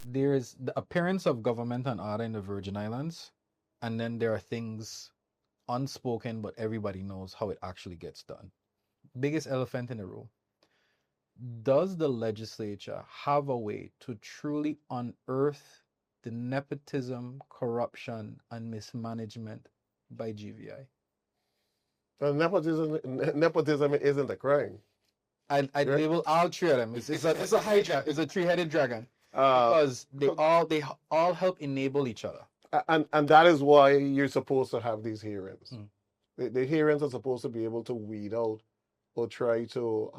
there is the appearance of government and order in the Virgin Islands, and then there are things unspoken, but everybody knows how it actually gets done. Biggest elephant in the room. Does the legislature have a way to truly unearth the nepotism, corruption, and mismanagement by GVI? Nepotism isn't a crime. I Right? label all three of them. It's a hydra. It's a three-headed dragon Uh, because they all help enable each other. and that is why you're supposed to have these hearings. Mm. The hearings are supposed to be able to weed out or try to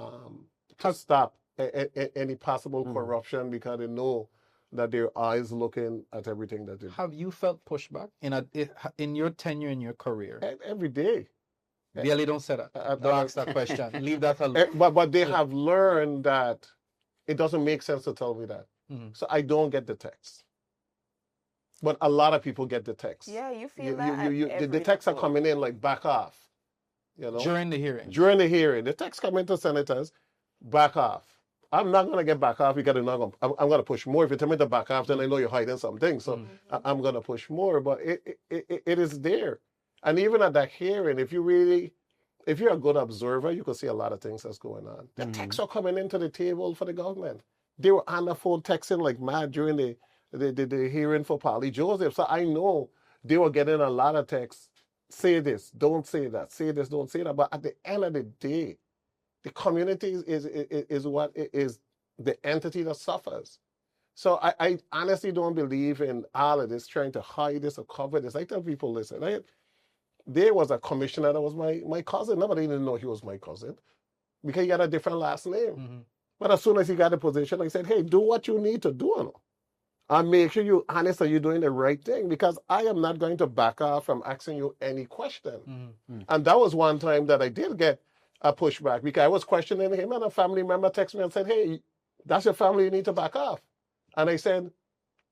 stop any possible corruption, because they know that their eyes looking at everything that they do. Have you felt pushback in your tenure in your career? Every day. Really don't say that. Don't ask that question. Leave that alone. But they have learned that it doesn't make sense to tell me that. Mhm. So I don't get the text. But a lot of people get the text. Yeah, you feel that. The texts are coming in like, back off. During the hearing. During the hearing, the texts come into senators, back off. I'm not going to get back off because I'm going to push more. If you tell me to back off, then I know you're hiding something. So I'm going to push more. But it is there. And even at that hearing, if you're a good observer, you can see a lot of things that's going on. The texts are coming into the table for the government. They were on the phone texting like mad during the hearing for Polly Joseph. So I know they were getting a lot of texts. Say this, don't say that. Say this, don't say that. But at the end of the day, the community is what is the entity that suffers. So I honestly don't believe in all of this trying to hide this or cover this. I tell people, listen, there was a commissioner that was my cousin. Nobody didn't know he was my cousin because he had a different last name. Mhm. But as soon as he got the position, I said, hey, do what you need to do. And make sure you're honest and you're doing the right thing, because I am not going to back off from asking you any question. And that was one time that I did get a pushback because I was questioning him, and a family member texted me and said, hey, that's your family, you need to back off. And I said,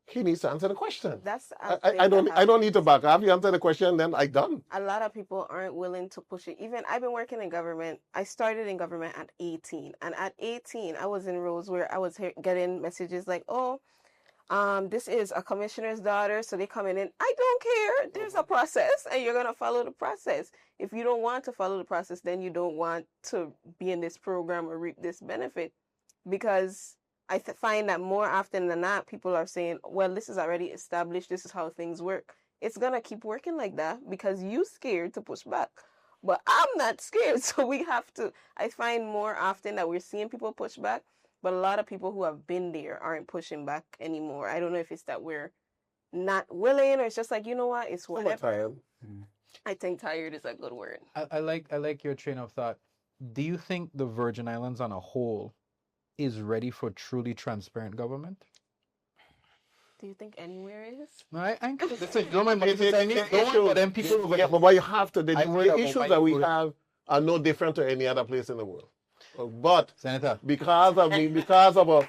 he needs to answer the question. I don't need to back off. You answer the question, then I'm done. A lot of people aren't willing to push it. Even I've been working in government. I started in government at 18. And at 18, I was in roles where I was getting messages like, oh, this is a commissioner's daughter, so they coming in. I don't care. There's a process, and you're going to follow the process. If you don't want to follow the process, then you don't want to be in this program or reap this benefit. Because I find that more often than not, people are saying, well, this is already established. This is how things work. It's going to keep working like that because you're scared to push back. But I'm not scared, so we have to. I find more often that we're seeing people push back, but a lot of people who have been there aren't pushing back anymore. I don't know if it's that we're not willing, or it's just like, you know what, it's whatever. Tired. I think tired is a good word. I like your train of thought. Do you think the Virgin Islands on a whole is ready for truly transparent government? Do you think anywhere is? No, I don't mind but then people. Yeah, but you have to. The issues that we have are no different to any other place in the world. But Senator, because of our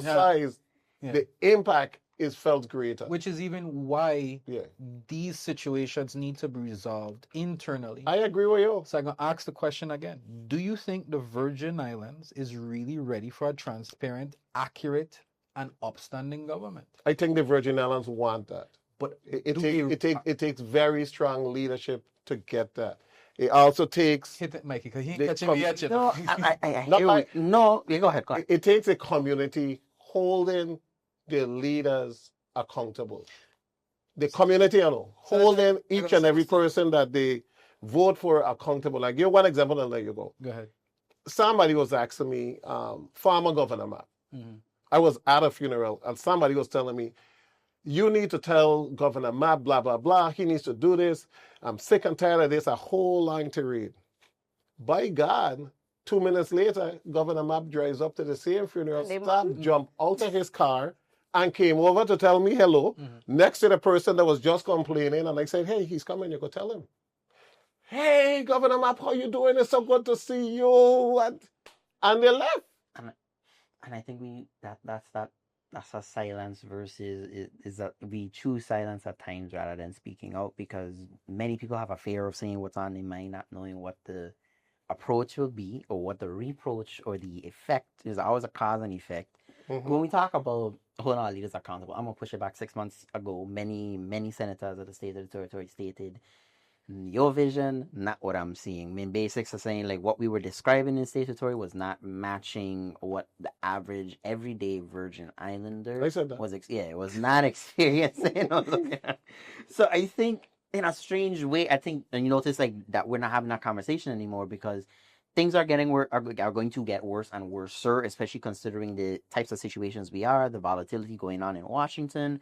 size, the impact is felt greater. Which is even why these situations need to be resolved internally. I agree with you. So I'm going to ask the question again. Do you think the Virgin Islands is really ready for a transparent, accurate, and upstanding government? I think the Virgin Islands want that. But it takes very strong leadership to get that. It also takes... Hit it, Mikey, because he ain't catching me yet. You know. Go ahead. It takes a community holding the leaders accountable. The community, holding each and every person that they vote for accountable. Like, give one example and let you go. Go ahead. Somebody was asking me, former Governor Mapp. I was at a funeral and somebody was telling me, you need to tell Governor Mapp, blah, blah, blah. He needs to do this. I'm sick and tired of this. A whole line to read. By God, 2 minutes later, Governor Mapp drives up to the same funeral, jumped out of his car, and came over to tell me hello, next to the person that was just complaining. And I said, hey, he's coming. You go tell him. Hey, Governor Mapp, how you doing? It's so good to see you. And they left. And I think that's a silence versus is that we choose silence at times rather than speaking out, because many people have a fear of saying what's on their mind, not knowing what the approach will be or what the reproach or the effect is. Always a cause and effect. When we talk about holding our leaders accountable, I'm gonna push it back 6 months ago. Many senators of the state of the territory stated, your vision, not what I'm seeing. I mean, basics are saying like what we were describing in state territory was not matching what the average everyday Virgin Islander I said that. it was not experiencing. So I think in a strange way, I think, and you notice like that we're not having that conversation anymore because things are going to get worse and worse, especially considering the types of situations we are, the volatility going on in Washington,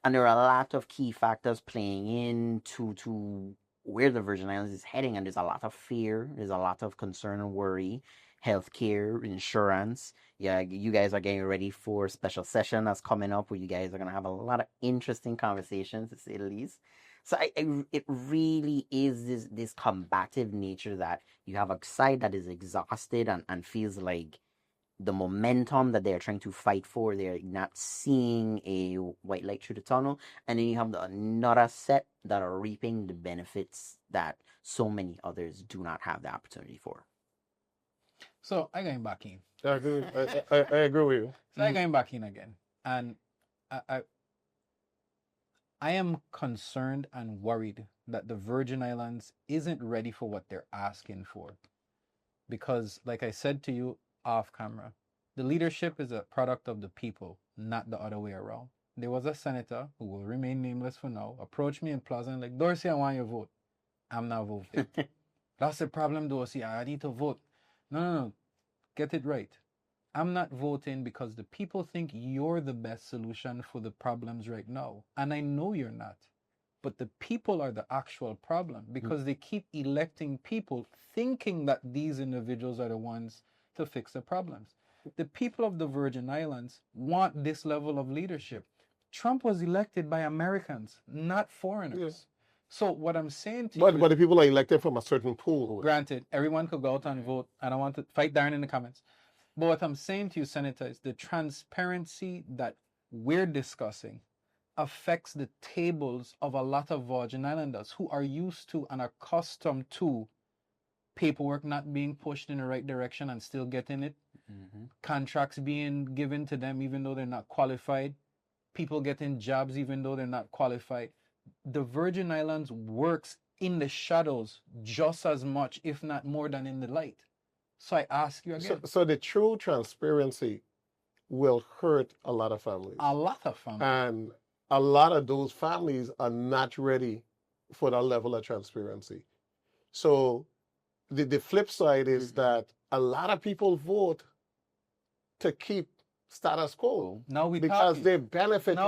and there are a lot of key factors playing into where the Virgin Islands is heading, and there's a lot of fear, there's a lot of concern and worry, healthcare, insurance. Yeah, you guys are getting ready for special session that's coming up where you guys are gonna have a lot of interesting conversations, to say the least. So it really is this combative nature that you have a side that is exhausted and feels like the momentum that they're trying to fight for, they're not seeing a white light through the tunnel. And then you have another set that are reaping the benefits that so many others do not have the opportunity for. So I'm going back in. I agree with you. So I'm going back in again. And I am concerned and worried that the Virgin Islands isn't ready for what they're asking for. Because, like I said to you off camera, the leadership is a product of the people, not the other way around. There was a senator, who will remain nameless for now, approached me in Plaza and like, Dorsey, I want your vote. I'm not voting. That's the problem, Dorsey. I need to vote. No. Get it right. I'm not voting because the people think you're the best solution for the problems right now. And I know you're not. But the people are the actual problem because they keep electing people thinking that these individuals are the ones to fix the problems. The people of the Virgin Islands want this level of leadership. Trump was elected by Americans, not foreigners. Yes. So what I'm saying to you... But the people are elected from a certain pool. Granted, everyone could go out and vote. I don't want to fight Darren in the comments. But what I'm saying to you, Senator, is the transparency that we're discussing affects the tables of a lot of Virgin Islanders who are used to and accustomed to paperwork not being pushed in the right direction and still getting it. Contracts being given to them even though they're not qualified. People getting jobs even though they're not qualified. The Virgin Islands works in the shadows just as much, if not more, than in the light. So I ask you again. So the true transparency will hurt a lot of families. A lot of families. And a lot of those families are not ready for that level of transparency. So the flip side is that a lot of people vote to keep status quo. Now we because they benefit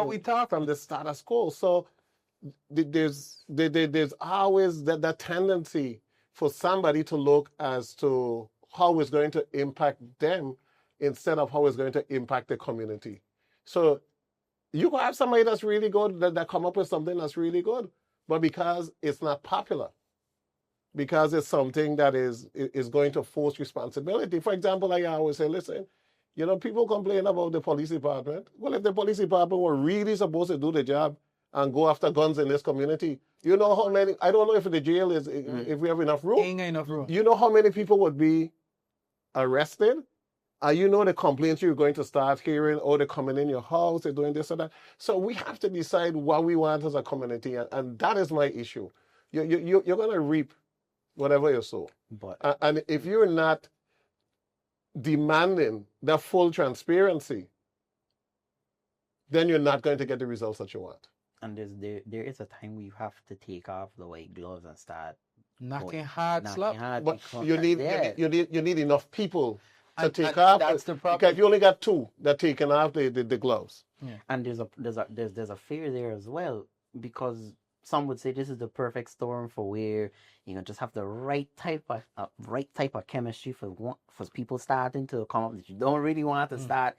from the status quo. So there's always that tendency for somebody to look as to how it's going to impact them instead of how it's going to impact the community. So you can have somebody that's really good, that come up with something that's really good, but because it's not popular, because it's something that is going to force responsibility. For example, I always say, listen, people complain about the police department. Well, if the police department were really supposed to do the job and go after guns in this community, you know how many, I don't know if the jail is, if we have enough room. Ain't enough room. You know how many people would be arrested? You know the complaints you're going to start hearing, they're coming in your house, they're doing this or that. So we have to decide what we want as a community, and that is my issue. You're going to reap whatever you sow. And if you're not demanding that full transparency, then you're not going to get the results that you want. And there is a time where you have to take off the white gloves and start knocking hard slap. But you need enough people to take and off. That's the problem. Because you only got two that taking off the gloves. Yeah. And there's a fear there as well, because some would say this is the perfect storm for where just have the right type of chemistry for people starting to come up that you don't really want to start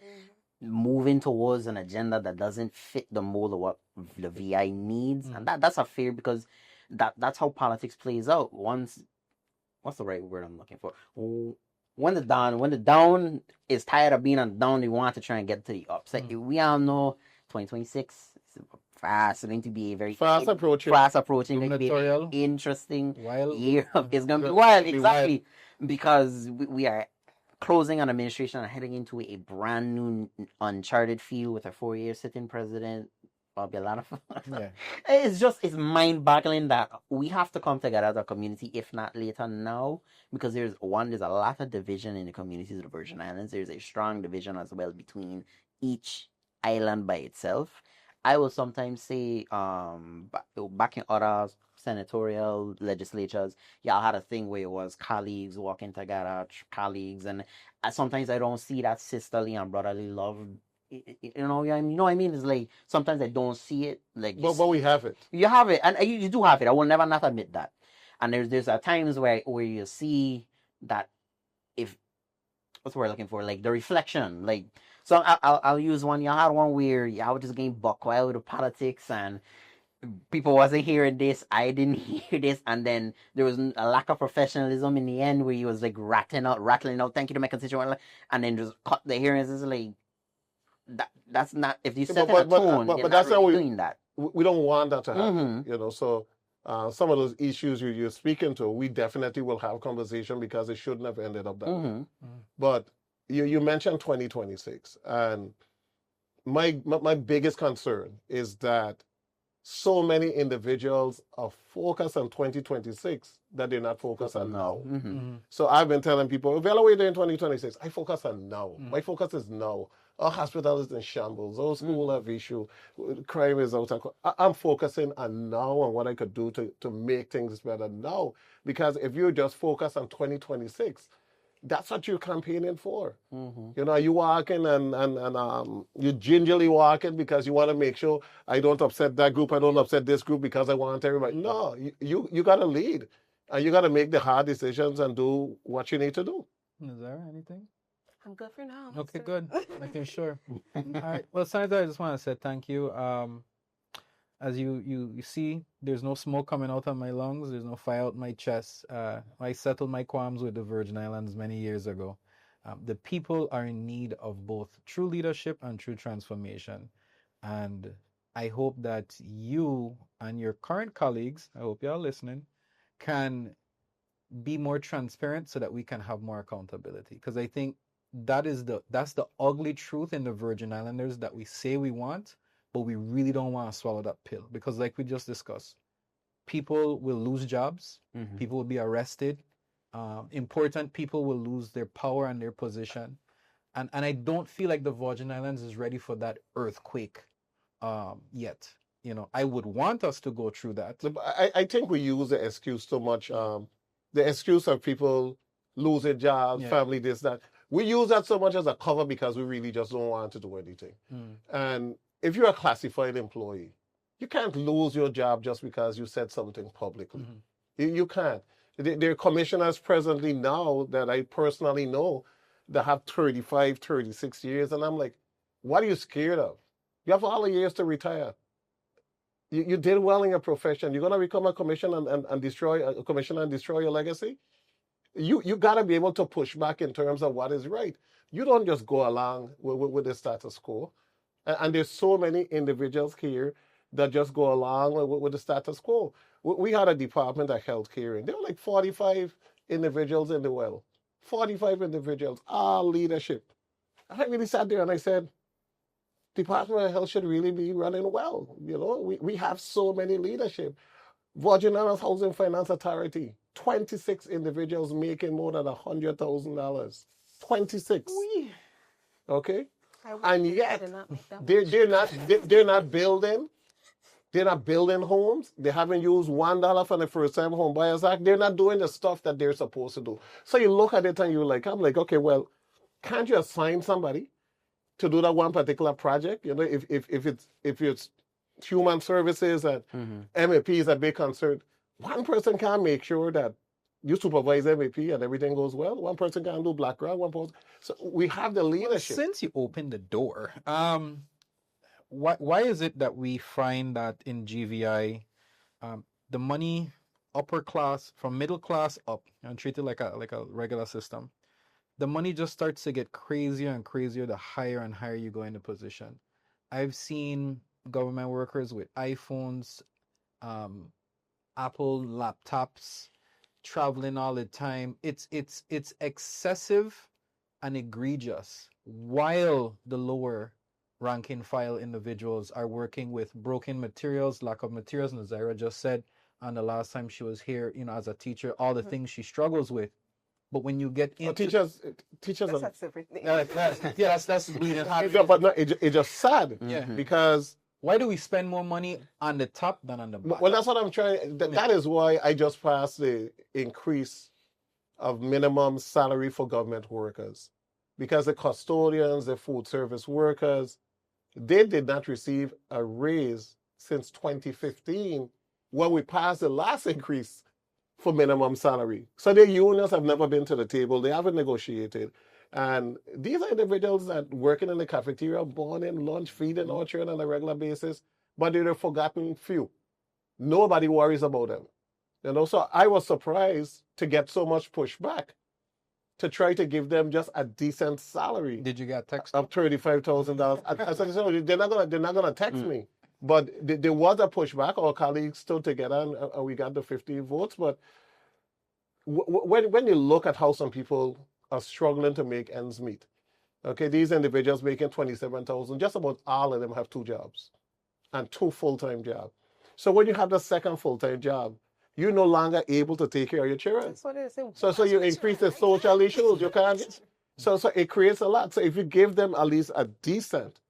moving towards an agenda that doesn't fit the mold of what the VI needs. And that's a fear, because that's how politics plays out. What's the right word I'm looking for? When the down is tired of being on down, they want to try and get to the upside. We all know 2026 is fast. It's going to be a very fast approaching. Going to be an interesting wild year. It's going to be wild, exactly, because we are closing an administration and heading into a brand new uncharted field with a 4-year sitting president. Probably a lot of Yeah. it's mind-boggling that we have to come together as a community, if not later now, because there's a lot of division in the communities of the Virgin Islands. There's a strong division as well between each island by itself. I will sometimes say, back in other senatorial legislatures, y'all had a thing where it was colleagues working together, colleagues, and sometimes I don't see that sisterly and brotherly love. You know what I mean? You know what I mean? It's like sometimes I don't see it. Like, But we have it. you have it, and you do have it. I will never not admit that. And there's times where you see that, if what's the word I'm looking for, like the reflection, like. So I'll use one. Y'all had one where y'all were just getting buck wild with the politics, and people wasn't hearing this. I didn't hear this, and then there was a lack of professionalism in the end where he was like rattling out, "Thank you to my constituent," and then just cut the hearings. It's like that's not, if you set a tone, but that's not how really doing that. We don't want that to happen. Mm-hmm. So some of those issues you're speaking to, we definitely will have conversation because it shouldn't have ended up that way. But you mentioned 2026, and my biggest concern is that so many individuals are focused on 2026 that they're not focused on now. So I've been telling people, evaluate in 2026. I focus on now. My focus is now. Our hospital is in shambles. Our school have issue. Crime is out. I'm focusing on now and what I could do to make things better now. Because if you just focus on 2026, that's what you're campaigning for. You walking and you gingerly walking because you want to make sure I don't upset that group, I don't upset this group because I want everybody. No, you got to lead, and you got to make the hard decisions and do what you need to do. Is there anything? I'm good for now. Okay, good. Making sure. All right. Well, Senator, I just want to say thank you. As you see, there's no smoke coming out of my lungs. There's no fire out my chest. I settled my qualms with the Virgin Islands many years ago. The people are in need of both true leadership and true transformation. And I hope that you and your current colleagues, I hope you're listening, can be more transparent so that we can have more accountability. Because I think that's the ugly truth in the Virgin Islanders that we say we want, but we really don't want to swallow that pill. Because like we just discussed, people will lose jobs, people will be arrested, important people will lose their power and their position. And I don't feel like the Virgin Islands is ready for that earthquake yet. I would want us to go through that. I think we use the excuse too much. The excuse of people losing jobs, family, this, that. We use that so much as a cover because we really just don't want to do anything. And if you're a classified employee, you can't lose your job just because you said something publicly. You can't. There are commissioners presently now that I personally know that have 35, 36 years. And I'm like, what are you scared of? You have all the years to retire. You did well in your profession. You're going to become a commissioner and destroy your legacy? You got to be able to push back in terms of what is right. You don't just go along with the status quo. And there's so many individuals here that just go along with the status quo. We had a department of healthcare, and there were like 45 individuals in the well. 45 individuals, all leadership. And I really sat there and I said, Department of Health should really be running well. We have so many leadership. Virgin Islands Housing Finance Authority, 26 individuals making more than $100,000. 26. Okay? And yet they're not building. They're not building homes. They haven't used $1 for the First Time Home Buyers Act. They're not doing the stuff that they're supposed to do. So you look at it and I'm like, okay, well, can't you assign somebody to do that one particular project? If it's human services and MAPs that be concerned, one person can't make sure that you supervise MAP and everything goes well. One person can do black ground, one person. So we have the leadership. Well, since you opened the door, why is it that we find that in GVI, the money upper class from middle class up and treated like a regular system, the money just starts to get crazier and crazier the higher and higher you go in the position. I've seen government workers with iPhones, Apple laptops, traveling all the time. It's excessive and egregious, while the lower rank and file individuals are working with broken materials, lack of materials. Nazira just said, and the last time she was here, as a teacher, all the things she struggles with. But when you get into teachers, That's everything. that's bleeding heart. but no, it's just sad. Yeah. Because Why do we spend more money on the top than on the bottom? well, that's what I'm trying. That is why I just passed the increase of minimum salary for government workers, because the custodians, the food service workers, they did not receive a raise since 2015 when we passed the last increase for minimum salary. So their unions have never been to the table. They haven't negotiated. And these are individuals that working in the cafeteria, morning, lunch, feeding our children on a regular basis, but they're the forgotten few. Nobody worries about them. So I was surprised to get so much pushback to try to give them just a decent salary. Did you get text? Of $35,000. As I said, they're not gonna text me. But there was a pushback. Our colleagues stood together, and we got the 50 votes. But when you look at how some people are struggling to make ends meet, okay, these individuals making $27,000, just about all of them have 2 jobs and 2 full-time jobs. So when you have the second full-time job, you're no longer able to take care of your children. That's what it is. So you increase the social issues. You can't. So it creates a lot. So if you give them at least a decent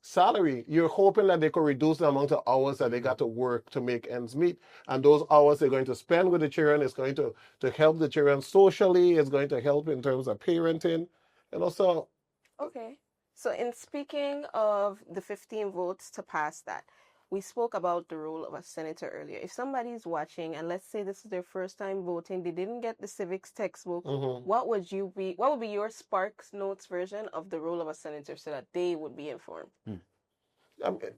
salary, you're hoping that they could reduce the amount of hours that they got to work to make ends meet. And those hours they're going to spend with the children is going to help the children socially. It's going to help in terms of parenting. And also... Okay. So in speaking of the 15 votes to pass that, we spoke about the role of a senator earlier. If somebody's watching and let's say this is their first time voting, they didn't get the civics textbook, what would be your Sparks Notes version of the role of a senator so that they would be informed?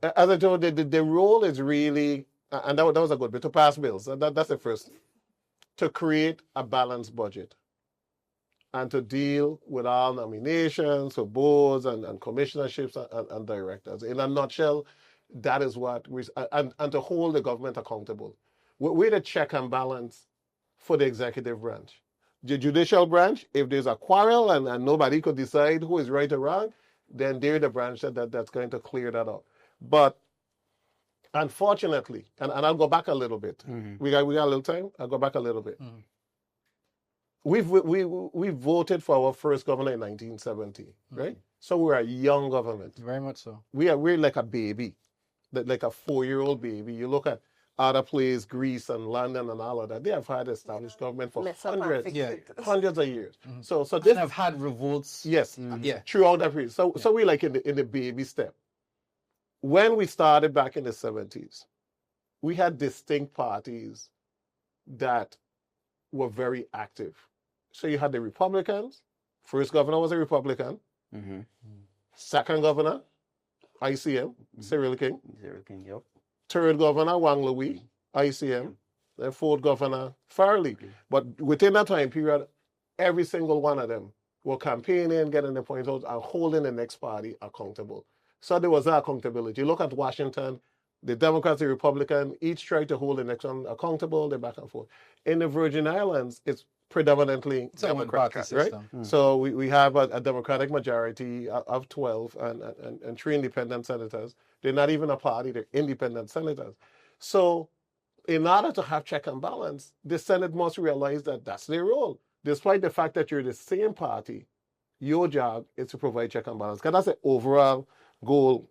As I told you, the role is really, and that was a good bit, to pass bills. That's the first. To create a balanced budget and to deal with all nominations for boards and commissionerships and directors. In a nutshell, that is what and to hold the government accountable. We're the check and balance for the executive branch. The judicial branch, if there's a quarrel and nobody could decide who is right or wrong, then they're the branch that's going to clear that up. But unfortunately, and I'll go back a little bit. We got a little time. I'll go back a little bit. We voted for our first governor in 1970, right? So we're a young government. Very much so. We're like a baby, like a 4-year-old baby. You look at other places, Greece and London and all of that. They have had established government for hundreds of years. So this and have had revolts. Yes, throughout that period. So we're like in the baby step. When we started back in the 70s, we had distinct parties that were very active. So you had the Republicans. First governor was a Republican. Second governor, ICM, Cyril King. Yep. Third governor, Wang Louis, ICM. The fourth governor, Farley. But within that time period, every single one of them were campaigning, getting the points out, and holding the next party accountable. So there was that accountability. You look at Washington, the Democrats, the Republican, each tried to hold the next one accountable, they're back and forth. In the Virgin Islands, it's predominantly Democratic, right? So we have a Democratic majority of 12 and 3 independent senators. They're not even a party, they're independent senators. So in order to have check and balance, the Senate must realize that that's their role. Despite the fact that you're the same party, your job is to provide check and balance. Because that's the overall goal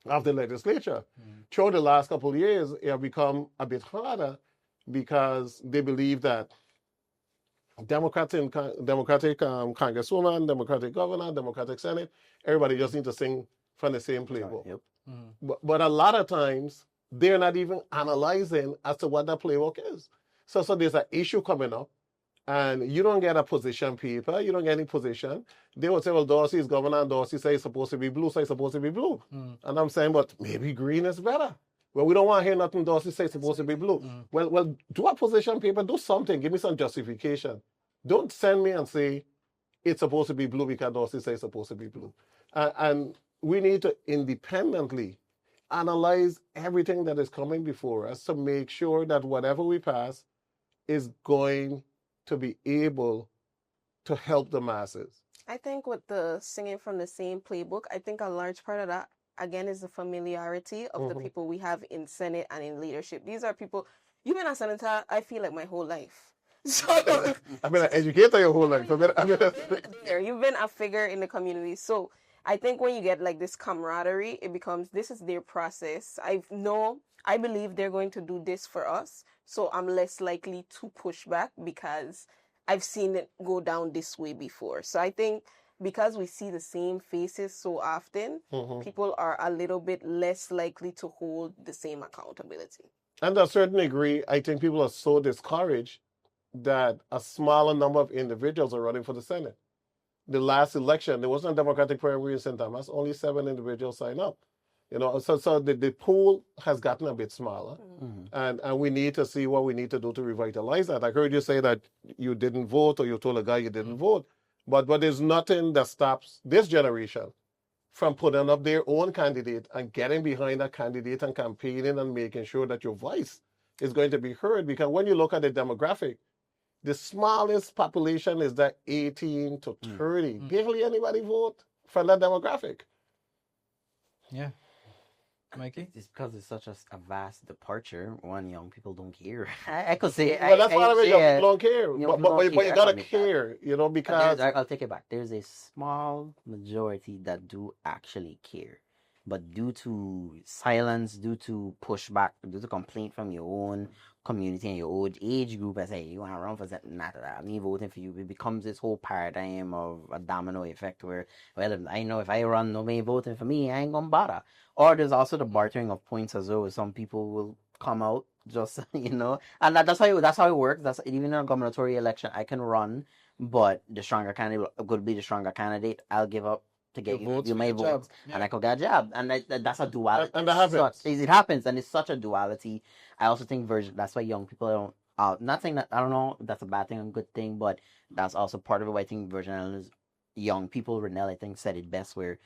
of the legislature. Throughout the last couple of years, it has become a bit harder because they believe that Democratic Congresswoman, Democratic Governor, Democratic Senate, everybody just needs to sing from the same playbook. But a lot of times, they're not even analyzing as to what that playbook is. So there's an issue coming up, and you don't get a position paper, you don't get any position. They would say, well, Dorsey is governor, and Dorsey says it's supposed to be blue, so it's supposed to be blue. And I'm saying, but maybe green is better. Well, we don't want to hear nothing Dorsey say it's supposed to be blue. Well, do a position paper, do something, give me some justification. Don't send me and say it's supposed to be blue because Dorsey says it's supposed to be blue. And we need to independently analyze everything that is coming before us to make sure that whatever we pass is going to be able to help the masses. I think with the singing from the same playbook, I think a large part of that, again, is the familiarity of the people we have in Senate and in leadership. These are people, you've been a senator, I feel like my whole life. So I've been an educator your whole life. you've been a figure in the community. So I think when you get like this camaraderie, it becomes this is their process. I believe they're going to do this for us. So I'm less likely to push back because I've seen it go down this way before. So I think because we see the same faces so often, people are a little bit less likely to hold the same accountability. And to a certain degree, I think people are so discouraged that a smaller number of individuals are running for the Senate. The last election, there wasn't a Democratic primary in St. Thomas. Only 7 individuals signed up. So the pool has gotten a bit smaller, and we need to see what we need to do to revitalize that. I heard you say that you didn't vote, or you told a guy you didn't vote, but there's nothing that stops this generation from putting up their own candidate and getting behind that candidate and campaigning and making sure that your voice is going to be heard. Because when you look at the demographic, the smallest population is that 18 to 30. Barely anybody vote from that demographic. Yeah. Mikey? It's because it's such a vast departure. One, young people don't care. I could say. Well, that's part of it. Yeah. You don't care. But you gotta care, because I'll take it back. There's a small majority that do actually care. But due to silence, due to pushback, due to complaint from your own community and your old age group, I say, you want to run for that, not that, me voting for you, it becomes this whole paradigm of a domino effect where, well, I know if I run, nobody voting for me, I ain't gonna bother. Or there's also the bartering of points as well, where some people will come out just, and that's how it works. That's even in a gubernatorial election, I can run, but the stronger candidate could be the stronger candidate. I'll give up to get you my votes, and I could get a job, and that's a duality. And that happens. It happens, and it's such a duality. I also think that's why young people don't. Not saying that, I don't know if that's a bad thing or a good thing, but that's also part of it. I think Virgin Islands young people, Renelle, I think, said it best, where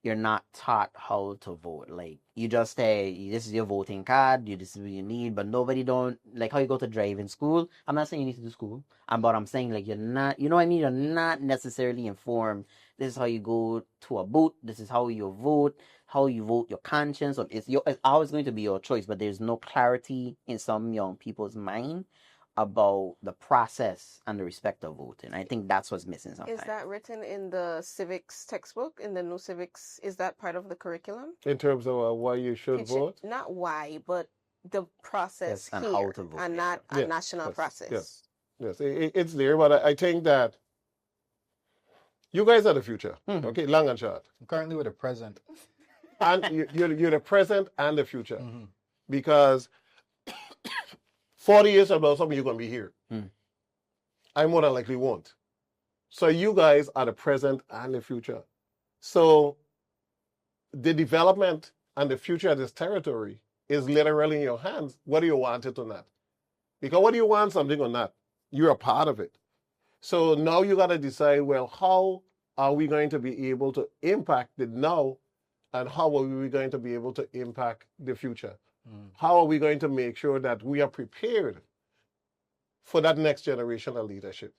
you're not taught how to vote. Like, you just say, this is your voting card, this is what you need, but nobody don't, like how you go to driving school. I'm not saying you need to do school, but I'm saying, like, you're not, you know what I mean? You're not necessarily informed. This is how you go to a booth. This is how you vote, your conscience. Or it's always going to be your choice, but there's no clarity in some young people's mind about the process and the respect of voting. I think that's what's missing sometimes. Is that written in the civics textbook, in the new civics? Is that part of the curriculum? In terms of why you should vote? Not why, but the process and here, how to vote, and not a national process. Yes, it's there, but I think that you guys are the future, okay, long and short. I'm currently with the present. And you're the present and the future, because 40 years from now, some of you are going to be here. I more than likely won't. So you guys are the present and the future. So the development and the future of this territory is literally in your hands, whether you want it or not. Because whether you want something or not, you're a part of it. So now you got to decide, well, how are we going to be able to impact the now, and how are we going to be able to impact the future? How are we going to make sure that we are prepared for that next generation of leadership?